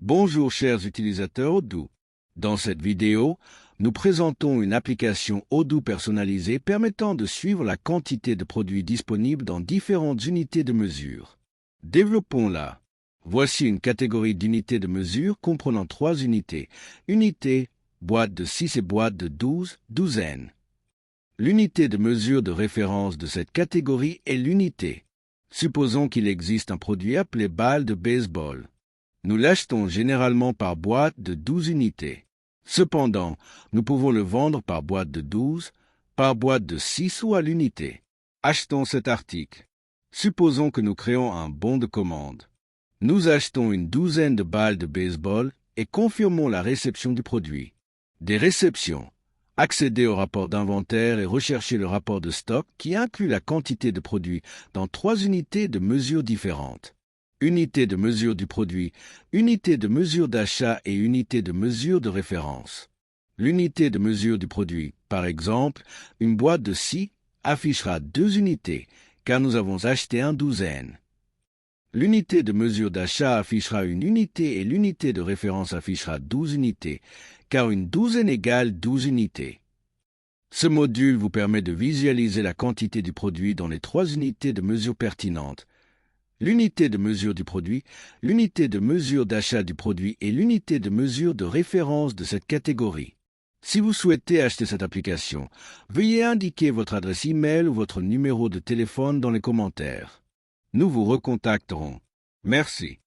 Bonjour chers utilisateurs Odoo. Dans cette vidéo, nous présentons une application Odoo personnalisée permettant de suivre la quantité de produits disponibles dans différentes unités de mesure. Développons-la. Voici une catégorie d'unités de mesure comprenant 3 unités. Unité, boîte de 6 et boîte de 12, douzaine. L'unité de mesure de référence de cette catégorie est l'unité. Supposons qu'il existe un produit appelé balle de baseball. Nous l'achetons généralement par boîte de 12 unités. Cependant, nous pouvons le vendre par boîte de 12, par boîte de 6 ou à l'unité. Achetons cet article. Supposons que nous créons un bon de commande. Nous achetons une douzaine de balles de baseball et confirmons la réception du produit. Des réceptions. Accédez au rapport d'inventaire et recherchez le rapport de stock qui inclut la quantité de produits dans 3 unités de mesure différentes. Unité de mesure du produit, unité de mesure d'achat et unité de mesure de référence. L'unité de mesure du produit, par exemple, une boîte de scie affichera 2 unités, car nous avons acheté une douzaine. L'unité de mesure d'achat affichera une unité et l'unité de référence affichera 12 unités, car une douzaine égale 12 unités. Ce module vous permet de visualiser la quantité du produit dans les 3 unités de mesure pertinentes. L'unité de mesure du produit, l'unité de mesure d'achat du produit et l'unité de mesure de référence de cette catégorie. Si vous souhaitez acheter cette application, veuillez indiquer votre adresse e-mail ou votre numéro de téléphone dans les commentaires. Nous vous recontacterons. Merci.